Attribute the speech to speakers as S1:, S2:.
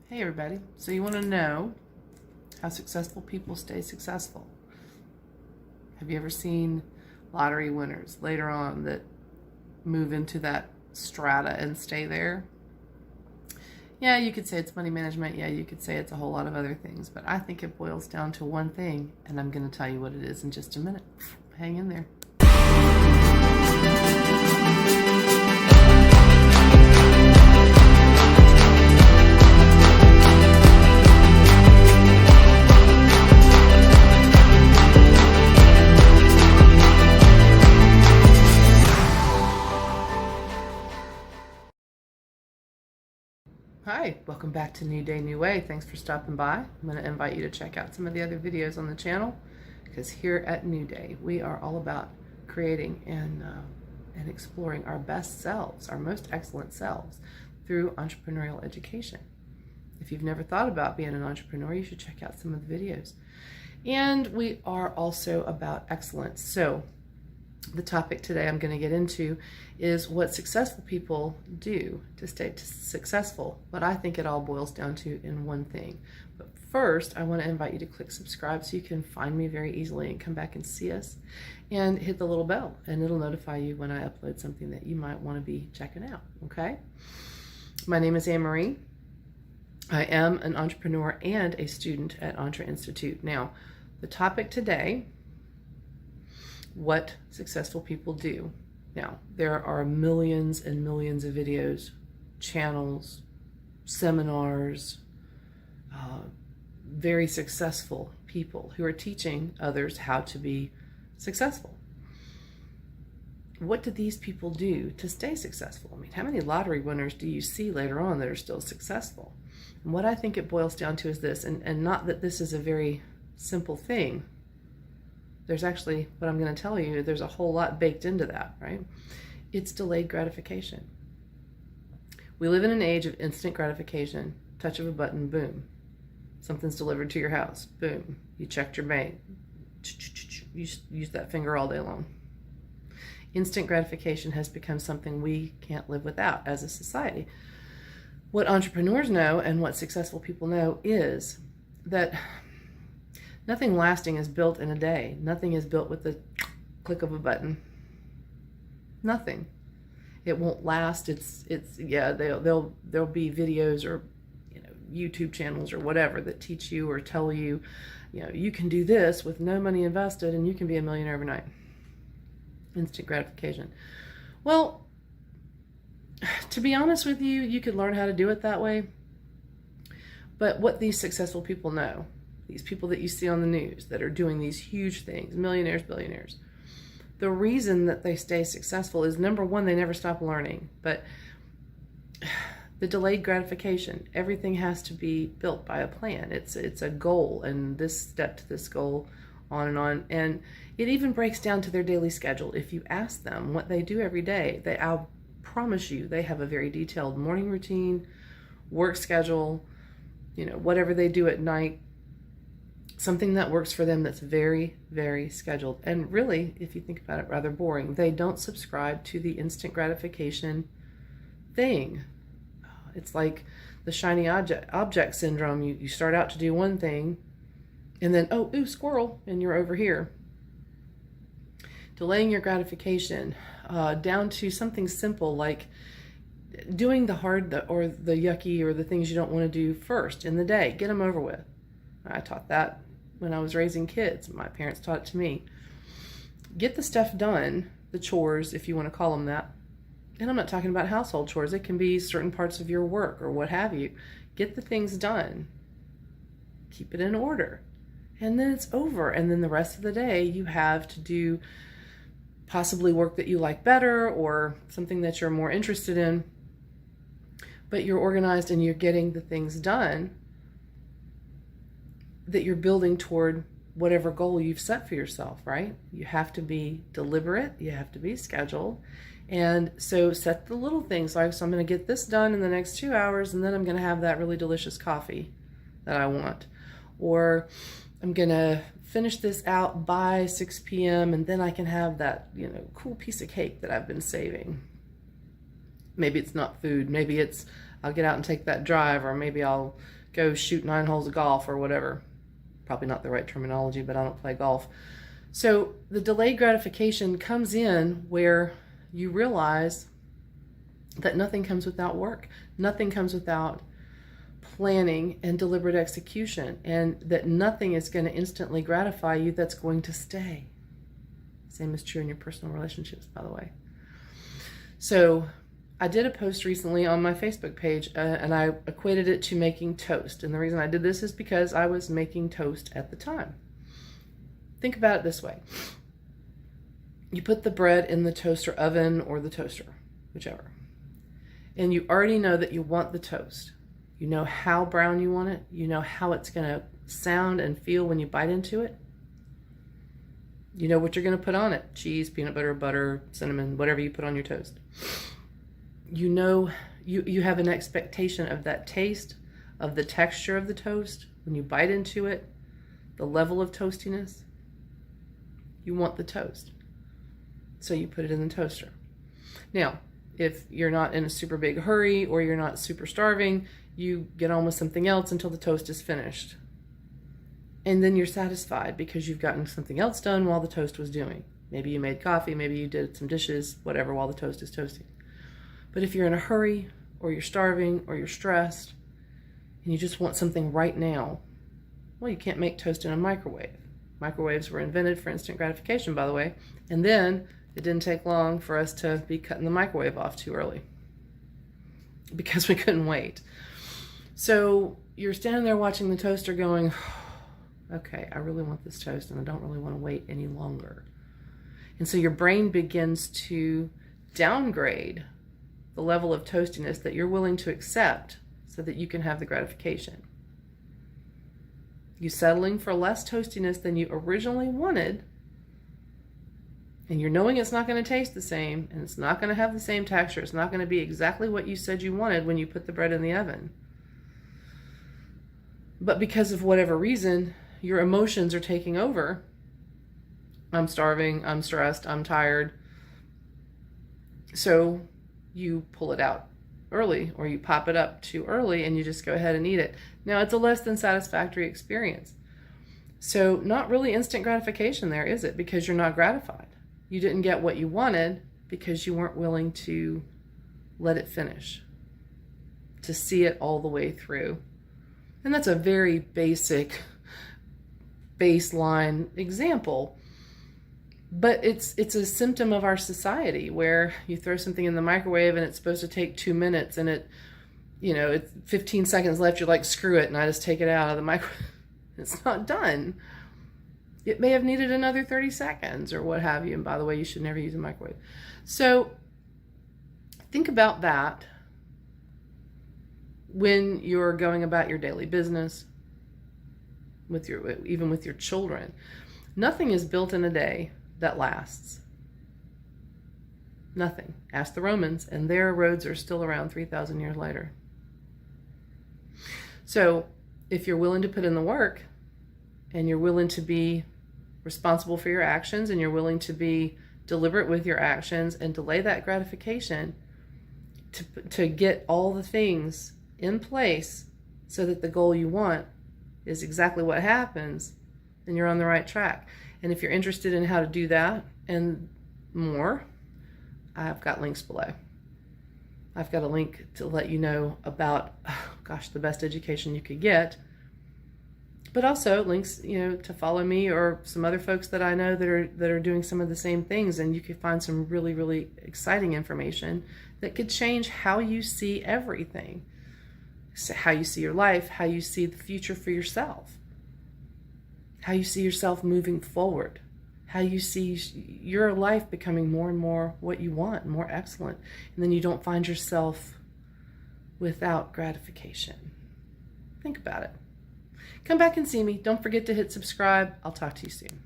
S1: Hey everybody, so you want to know how successful people stay successful. Have you ever seen lottery winners later on that move into that strata and stay there? Yeah, you could say it's money management. Yeah, you could say it's a whole lot of other things, but I think it boils down to one thing, and I'm going to tell you what it is in just a minute. Hang in there. Hi, welcome back to New Day, New Way. Thanks for stopping by. I'm going to invite you to check out some of the other videos on the channel because here at New Day, we are all about creating and exploring our best selves, our most excellent selves through entrepreneurial education. If you've never thought about being an entrepreneur, you should check out some of the videos. And we are also about excellence. So the topic today I'm going to get into is what successful people do to stay successful. But I think it all boils down to in one thing. But first, I want to invite you to click subscribe so you can find me very easily and come back and see us. And hit the little bell, and it'll notify you when I upload something that you might want to be checking out, okay? My name is Anne-Marie. I am an entrepreneur and a student at Entre Institute. Now, the topic today, what successful people do. Now, there are millions and millions of videos, channels, seminars, very successful people who are teaching others how to be successful. What do these people do to stay successful? I mean, how many lottery winners do you see later on that are still successful? And what I think it boils down to is this, and not that this is a very simple thing. There's actually, what I'm going to tell you, there's a whole lot baked into that, right? It's delayed gratification. We live in an age of instant gratification. Touch of a button, boom. Something's delivered to your house, boom. You checked your bank. You use that finger all day long. Instant gratification has become something we can't live without as a society. What entrepreneurs know and what successful people know is that nothing lasting is built in a day. Nothing is built with the click of a button. Nothing. It won't last. Yeah. There'll be videos or YouTube channels or whatever that teach you or tell you, you can do this with no money invested and you can be a millionaire overnight. Instant gratification. Well, to be honest with you, you could learn how to do it that way. But what these successful people know, these people that you see on the news that are doing these huge things, millionaires, billionaires, the reason that they stay successful is, number one, they never stop learning. But the delayed gratification, everything has to be built by a plan. It's a goal, and this step to this goal, on and on. And it even breaks down to their daily schedule. If you ask them what they do every day, I'll promise you they have a very detailed morning routine, work schedule, whatever they do at night, something that works for them that's very, very scheduled. And really, if you think about it, rather boring. They don't subscribe to the instant gratification thing. It's like the shiny object syndrome. You start out to do one thing, and then, ooh, squirrel, and you're over here. Delaying your gratification down to something simple like doing the hard or the yucky or the things you don't want to do first in the day. Get them over with. I taught that when I was raising kids. My parents taught it to me. Get the stuff done, the chores, if you want to call them that. And I'm not talking about household chores. It can be certain parts of your work or what have you. Get the things done. Keep it in order. And then it's over. And then the rest of the day you have to do possibly work that you like better or something that you're more interested in. But you're organized and you're getting the things done that you're building toward whatever goal you've set for yourself, right? You have to be deliberate, you have to be scheduled. And so set the little things like, so I'm going to get this done in the next 2 hours, and then I'm going to have that really delicious coffee that I want. Or I'm going to finish this out by 6 p.m. and then I can have that, cool piece of cake that I've been saving. Maybe it's not food, maybe it's I'll get out and take that drive, or maybe I'll go shoot 9 holes of golf or whatever. Probably not the right terminology, but I don't play golf. So the delayed gratification comes in where you realize that nothing comes without work. Nothing comes without planning and deliberate execution, and that nothing is going to instantly gratify you that's going to stay. Same is true in your personal relationships, by the way. So I did a post recently on my Facebook page, and I equated it to making toast. And the reason I did this is because I was making toast at the time. Think about it this way. You put the bread in the toaster oven or the toaster, whichever. And you already know that you want the toast. You know how brown you want it. You know how it's going to sound and feel when you bite into it. You know what you're going to put on it. Cheese, peanut butter, cinnamon, whatever you put on your toast. You know, you have an expectation of that taste, of the texture of the toast. When you bite into it, the level of toastiness. You want the toast. So you put it in the toaster. Now, if you're not in a super big hurry or you're not super starving, you get on with something else until the toast is finished. And then you're satisfied because you've gotten something else done while the toast was doing. Maybe you made coffee, maybe you did some dishes, whatever, while the toast is toasting. But if you're in a hurry or you're starving or you're stressed and you just want something right now, well, you can't make toast in a microwave. Microwaves were invented for instant gratification, by the way. And then it didn't take long for us to be cutting the microwave off too early because we couldn't wait. So you're standing there watching the toaster going, okay, I really want this toast and I don't really want to wait any longer. And so your brain begins to downgrade the level of toastiness that you're willing to accept so that you can have the gratification. You settling for less toastiness than you originally wanted, and you're knowing it's not going to taste the same, and it's not going to have the same texture, it's not going to be exactly what you said you wanted when you put the bread in the oven. But because of whatever reason, your emotions are taking over. I'm starving, I'm stressed, I'm tired. So you pull it out early, or you pop it up too early and you just go ahead and eat it. Now, it's a less than satisfactory experience. So not really instant gratification there, is it? Because you're not gratified. You didn't get what you wanted because you weren't willing to let it finish, to see it all the way through. And that's a very basic baseline example. But it's a symptom of our society where you throw something in the microwave and it's supposed to take 2 minutes, and it's 15 seconds left. You're like, screw it, and I just take it out of the microwave. It's not done. It may have needed another 30 seconds or what have you. And by the way, you should never use a microwave. So think about that when you're going about your daily business, even with your children. Nothing is built in a day that lasts. Nothing. Ask the Romans, and their roads are still around 3,000 years later. So if you're willing to put in the work, and you're willing to be responsible for your actions, and you're willing to be deliberate with your actions and delay that gratification to get all the things in place so that the goal you want is exactly what happens, then you're on the right track. And if you're interested in how to do that and more, I've got links below. I've got a link to let you know about, the best education you could get, but also links, to follow me or some other folks that I know that are doing some of the same things, and you could find some really, really exciting information that could change how you see everything, how you see your life, how you see the future for yourself, how you see yourself moving forward, how you see your life becoming more and more what you want, more excellent, and then you don't find yourself without gratification. Think about it. Come back and see me. Don't forget to hit subscribe. I'll talk to you soon.